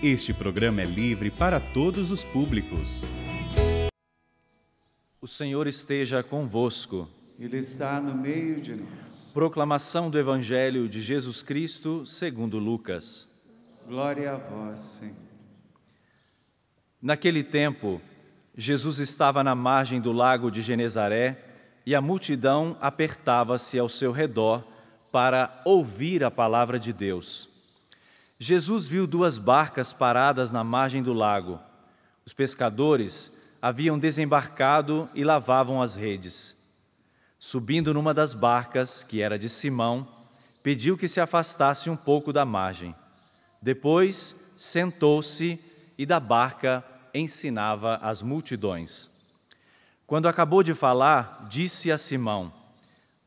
Este programa é livre para todos os públicos. O Senhor esteja convosco. Ele está no meio de nós. Proclamação do Evangelho de Jesus Cristo segundo Lucas. Glória a vós, Senhor. Naquele tempo, Jesus estava na margem do lago de Genezaré e a multidão apertava-se ao seu redor para ouvir a palavra de Deus. Jesus viu 2 barcas paradas na margem do lago. Os pescadores haviam desembarcado e lavavam as redes. Subindo numa das barcas, que era de Simão, pediu que se afastasse um pouco da margem. Depois, sentou-se e da barca ensinava as multidões. Quando acabou de falar, disse a Simão: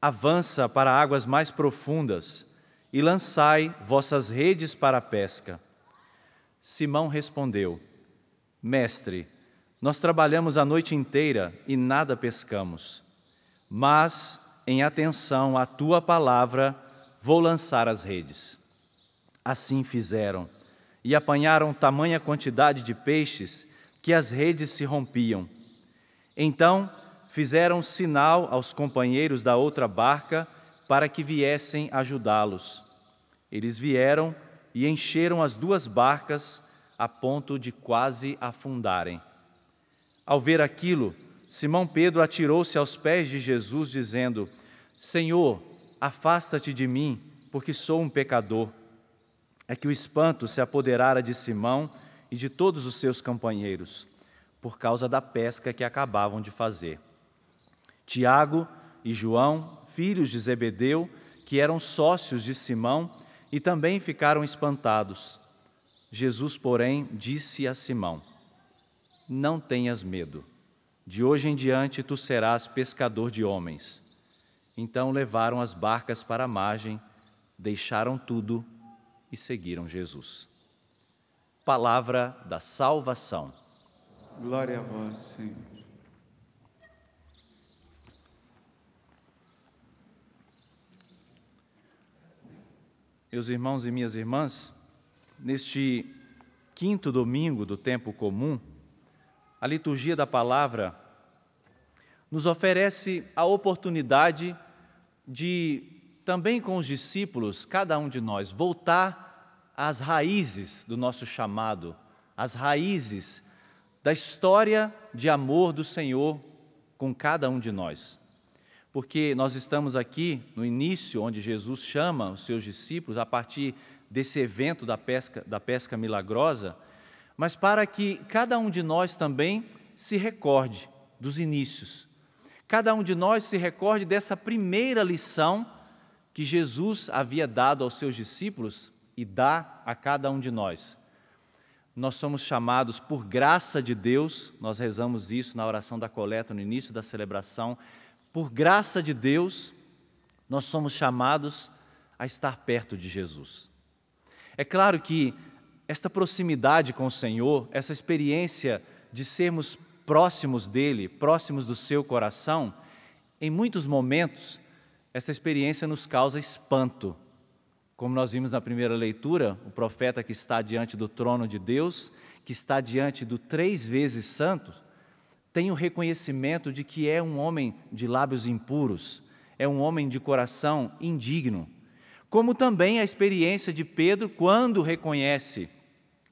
"Avança para águas mais profundas e lançai vossas redes para a pesca." Simão respondeu: "Mestre, nós trabalhamos a noite inteira e nada pescamos. Mas, em atenção à tua palavra, vou lançar as redes." Assim fizeram, e apanharam tamanha quantidade de peixes que as redes se rompiam. Então, fizeram sinal aos companheiros da outra barca para que viessem ajudá-los. Eles vieram e encheram as 2 barcas a ponto de quase afundarem. Ao ver aquilo, Simão Pedro atirou-se aos pés de Jesus, dizendo: "Senhor, afasta-te de mim, porque sou um pecador." É que o espanto se apoderara de Simão e de todos os seus companheiros, por causa da pesca que acabavam de fazer. Tiago e João, filhos de Zebedeu, que eram sócios de Simão, e também ficaram espantados. Jesus, porém, disse a Simão: "Não tenhas medo. De hoje em diante tu serás pescador de homens." Então levaram as barcas para a margem, deixaram tudo e seguiram Jesus. Palavra da salvação. Glória a vós, Senhor. Meus irmãos e minhas irmãs, neste 5º domingo do tempo comum, a liturgia da palavra nos oferece a oportunidade de, também com os discípulos, cada um de nós, voltar às raízes do nosso chamado, às raízes da história de amor do Senhor com cada um de nós. Porque nós estamos aqui no início, onde Jesus chama os seus discípulos, a partir desse evento da pesca milagrosa, mas para que cada um de nós também se recorde dos inícios. Cada um de nós se recorde dessa primeira lição que Jesus havia dado aos seus discípulos e dá a cada um de nós. Nós somos chamados por graça de Deus, nós rezamos isso na oração da coleta, no início da celebração. Por graça de Deus, nós somos chamados a estar perto de Jesus. É claro que esta proximidade com o Senhor, essa experiência de sermos próximos dEle, próximos do seu coração, em muitos momentos, essa experiência nos causa espanto. Como nós vimos na primeira leitura, o profeta que está diante do trono de Deus, que está diante do 3 vezes santo, tem o reconhecimento de que é um homem de lábios impuros, é um homem de coração indigno. Como também a experiência de Pedro, quando reconhece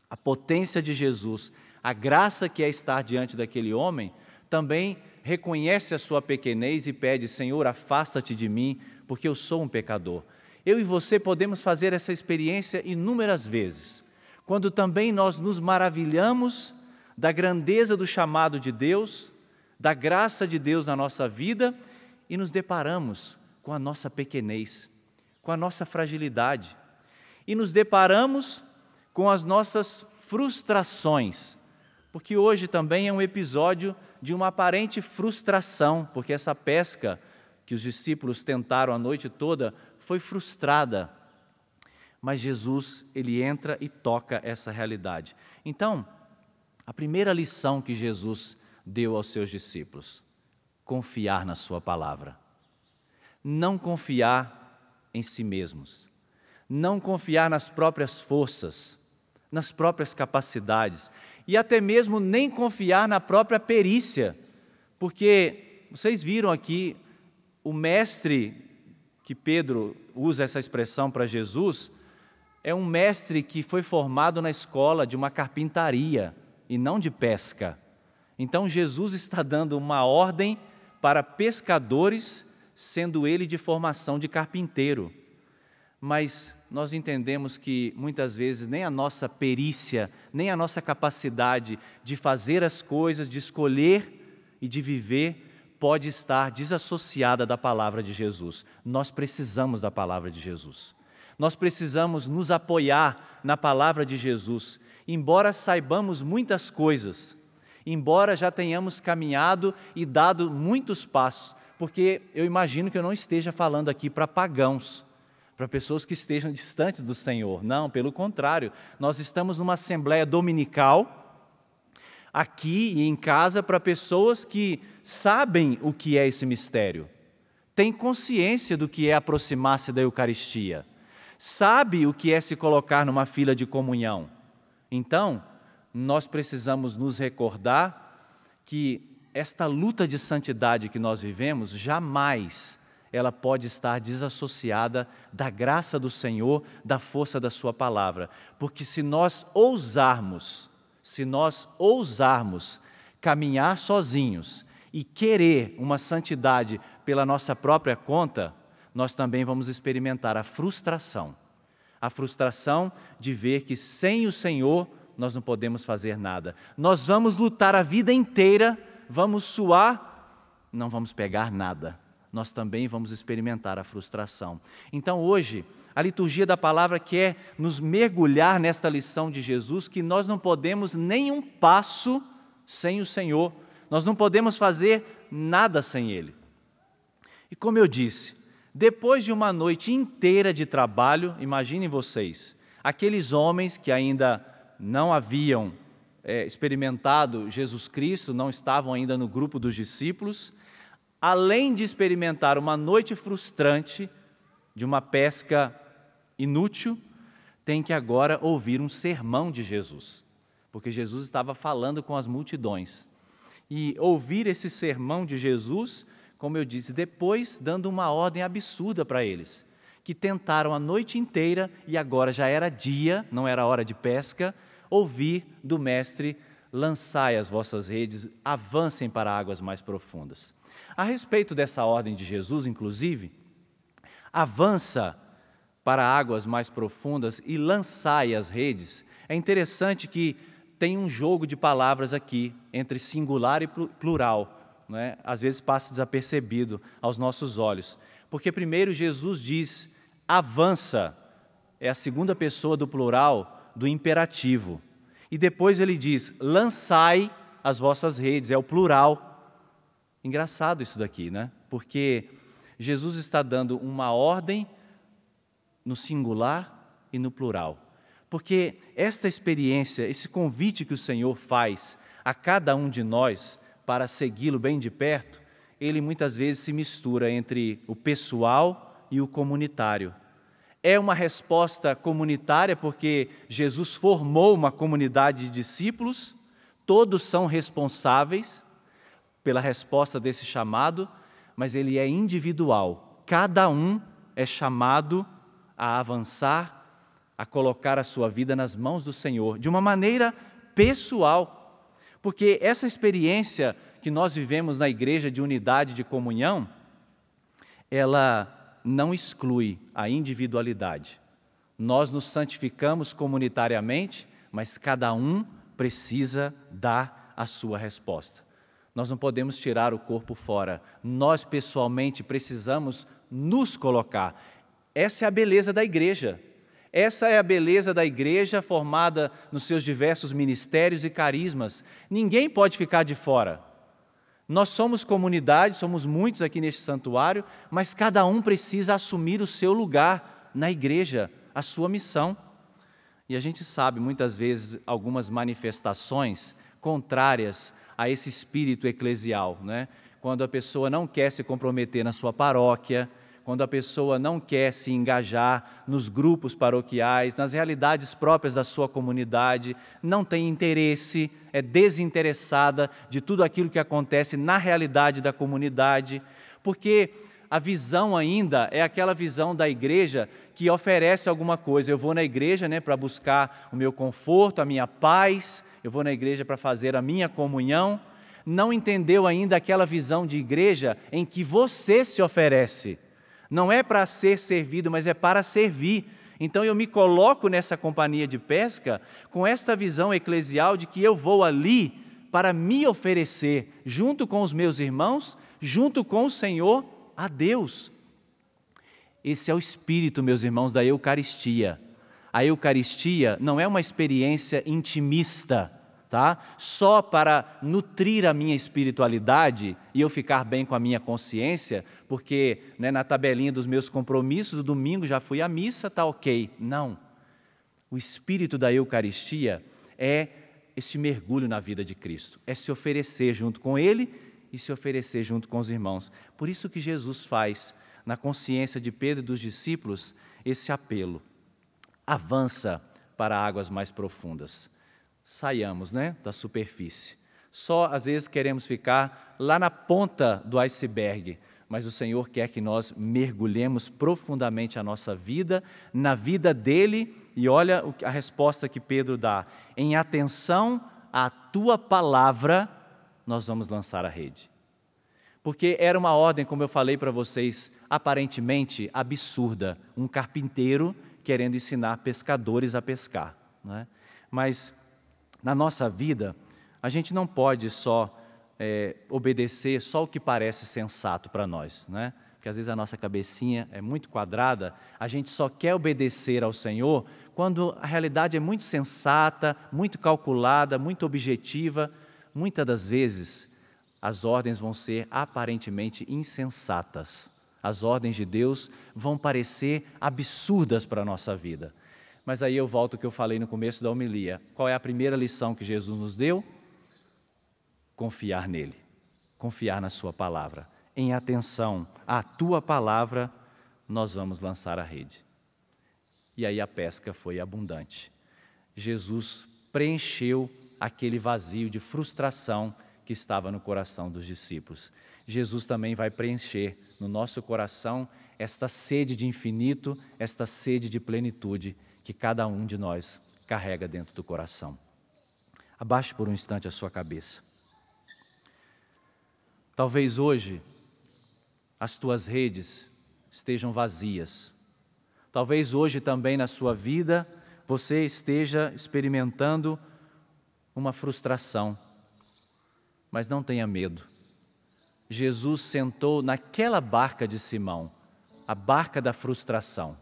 a potência de Jesus, a graça que é estar diante daquele homem, também reconhece a sua pequenez e pede: "Senhor, afasta-te de mim, porque eu sou um pecador." Eu e você podemos fazer essa experiência inúmeras vezes, quando também nós nos maravilhamos da grandeza do chamado de Deus, da graça de Deus na nossa vida e nos deparamos com a nossa pequenez, com a nossa fragilidade e nos deparamos com as nossas frustrações, porque hoje também é um episódio de uma aparente frustração, porque essa pesca que os discípulos tentaram a noite toda foi frustrada. Mas Jesus, ele entra e toca essa realidade. Então, a primeira lição que Jesus deu aos seus discípulos: confiar na sua palavra. Não confiar em si mesmos. não confiar nas próprias forças, nas próprias capacidades, e até mesmo nem confiar na própria perícia, porque vocês viram aqui o mestre, que Pedro usa essa expressão para Jesus, é um mestre que foi formado na escola de uma carpintaria e não de pesca. Então Jesus está dando uma ordem para pescadores, sendo ele de formação de carpinteiro. Mas nós entendemos que muitas vezes nem a nossa perícia, nem a nossa capacidade de fazer as coisas, de escolher e de viver, pode estar desassociada da palavra de Jesus. Nós precisamos da palavra de Jesus. Nós precisamos nos apoiar na palavra de Jesus. Embora saibamos muitas coisas, embora já tenhamos caminhado e dado muitos passos, porque eu imagino que eu não esteja falando aqui para pagãos, para pessoas que estejam distantes do Senhor. Não, pelo contrário, nós estamos numa assembleia dominical, aqui e em casa, para pessoas que sabem o que é esse mistério, têm consciência do que é aproximar-se da Eucaristia, sabe o que é se colocar numa fila de comunhão. Então, nós precisamos nos recordar que esta luta de santidade que nós vivemos, jamais ela pode estar desassociada da graça do Senhor, da força da sua palavra. Porque se nós ousarmos caminhar sozinhos e querer uma santidade pela nossa própria conta, nós também vamos experimentar a frustração de ver que sem o Senhor nós não podemos fazer nada. Nós vamos lutar a vida inteira, vamos suar, não vamos pegar nada. Nós também vamos experimentar a frustração. Então hoje, a liturgia da palavra quer nos mergulhar nesta lição de Jesus, que nós não podemos nem um passo sem o Senhor, nós não podemos fazer nada sem Ele. E como eu disse, depois de uma noite inteira de trabalho, imaginem vocês, aqueles homens que ainda não haviam experimentado Jesus Cristo, não estavam ainda no grupo dos discípulos, além de experimentar uma noite frustrante de uma pesca inútil, tem que agora ouvir um sermão de Jesus, porque Jesus estava falando com as multidões. E ouvir esse sermão de Jesus, como eu disse, depois dando uma ordem absurda para eles, que tentaram a noite inteira e agora já era dia, não era hora de pesca, ouvir do Mestre: lançai as vossas redes, avancem para águas mais profundas. A respeito dessa ordem de Jesus, inclusive, avança para águas mais profundas e lançai as redes. É interessante que tem um jogo de palavras aqui, entre singular e plural, não é? Às vezes passa desapercebido aos nossos olhos, porque primeiro Jesus diz, avança, é a segunda pessoa do plural do imperativo, e depois ele diz, lançai as vossas redes, é o plural. Engraçado isso daqui, né? Porque Jesus está dando uma ordem no singular e no plural. Porque esta experiência, esse convite que o Senhor faz a cada um de nós para segui-lo bem de perto, ele muitas vezes se mistura entre o pessoal e o comunitário. É uma resposta comunitária porque Jesus formou uma comunidade de discípulos, todos são responsáveis pela resposta desse chamado, mas ele é individual. Cada um é chamado a avançar, a colocar a sua vida nas mãos do Senhor, de uma maneira pessoal. Porque essa experiência que nós vivemos na igreja de unidade, de comunhão, ela não exclui a individualidade. Nós nos santificamos comunitariamente, mas cada um precisa dar a sua resposta. Nós não podemos tirar o corpo fora. Nós, pessoalmente, precisamos nos colocar. Essa é a beleza da igreja. Essa é a beleza da igreja formada nos seus diversos ministérios e carismas. Ninguém pode ficar de fora. Nós somos comunidade, somos muitos aqui neste santuário, mas cada um precisa assumir o seu lugar na igreja, a sua missão. E a gente sabe, muitas vezes, algumas manifestações contrárias a esse espírito eclesial, né? Quando a pessoa não quer se comprometer na sua paróquia, quando a pessoa não quer se engajar nos grupos paroquiais, nas realidades próprias da sua comunidade, não tem interesse, é desinteressada de tudo aquilo que acontece na realidade da comunidade, porque a visão ainda é aquela visão da igreja que oferece alguma coisa. Eu vou na igreja, para buscar o meu conforto, a minha paz, eu vou na igreja para fazer a minha comunhão. Não entendeu ainda aquela visão de igreja em que você se oferece. Não é para ser servido, mas é para servir. Então eu me coloco nessa companhia de pesca com esta visão eclesial de que eu vou ali para me oferecer, junto com os meus irmãos, junto com o Senhor, a Deus. Esse é o espírito, meus irmãos, da Eucaristia. A Eucaristia não é uma experiência intimista, só para nutrir a minha espiritualidade e eu ficar bem com a minha consciência, porque na tabelinha dos meus compromissos, do domingo já fui à missa, está ok. Não. O espírito da Eucaristia é esse mergulho na vida de Cristo, é se oferecer junto com Ele e se oferecer junto com os irmãos. Por isso que Jesus faz, na consciência de Pedro e dos discípulos, esse apelo. Avança para águas mais profundas. Saiamos, da superfície. Só às vezes queremos ficar lá na ponta do iceberg, mas o Senhor quer que nós mergulhemos profundamente a nossa vida, na vida dele, e olha a resposta que Pedro dá. Em atenção à tua palavra, nós vamos lançar a rede. Porque era uma ordem, como eu falei para vocês, aparentemente absurda, um carpinteiro querendo ensinar pescadores a pescar, Mas na nossa vida, a gente não pode só obedecer só o que parece sensato para nós, Porque às vezes a nossa cabecinha é muito quadrada, a gente só quer obedecer ao Senhor quando a realidade é muito sensata, muito calculada, muito objetiva. Muitas das vezes, as ordens vão ser aparentemente insensatas. As ordens de Deus vão parecer absurdas para a nossa vida. Mas aí eu volto ao que eu falei no começo da homilia. Qual é a primeira lição que Jesus nos deu? Confiar nele, confiar na sua palavra. Em atenção à tua palavra, nós vamos lançar a rede. E aí a pesca foi abundante. Jesus preencheu aquele vazio de frustração que estava no coração dos discípulos. Jesus também vai preencher no nosso coração esta sede de infinito, esta sede de plenitude que cada um de nós carrega dentro do coração. Abaixe por um instante a sua cabeça. Talvez hoje as tuas redes estejam vazias. Talvez hoje também na sua vida você esteja experimentando uma frustração. Mas não tenha medo. Jesus sentou naquela barca de Simão, a barca da frustração.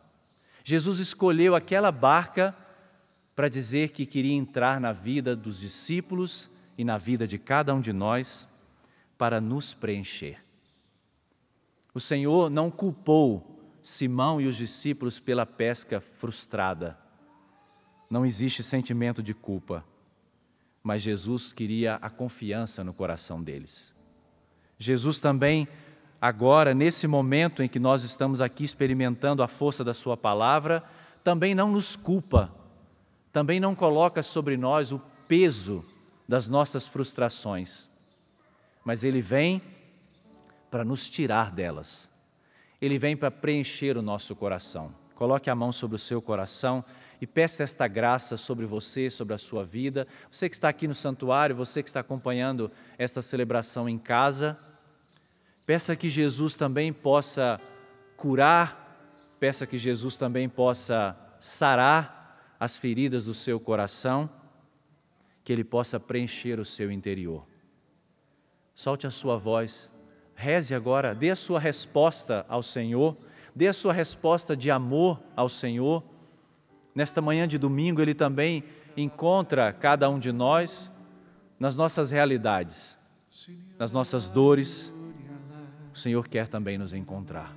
Jesus escolheu aquela barca para dizer que queria entrar na vida dos discípulos e na vida de cada um de nós para nos preencher. O Senhor não culpou Simão e os discípulos pela pesca frustrada. Não existe sentimento de culpa, mas Jesus queria a confiança no coração deles. Jesus também, agora, nesse momento em que nós estamos aqui experimentando a força da sua palavra, também não nos culpa, também não coloca sobre nós o peso das nossas frustrações, mas Ele vem para nos tirar delas. Ele vem para preencher o nosso coração. Coloque a mão sobre o seu coração e peça esta graça sobre você, sobre a sua vida. Você que está aqui no santuário, você que está acompanhando esta celebração em casa, peça que Jesus também possa curar, peça que Jesus também possa sarar as feridas do seu coração, que Ele possa preencher o seu interior. Solte a sua voz, reze agora, dê a sua resposta ao Senhor, dê a sua resposta de amor ao Senhor. Nesta manhã de domingo, Ele também encontra cada um de nós nas nossas realidades, nas nossas dores. O Senhor quer também nos encontrar.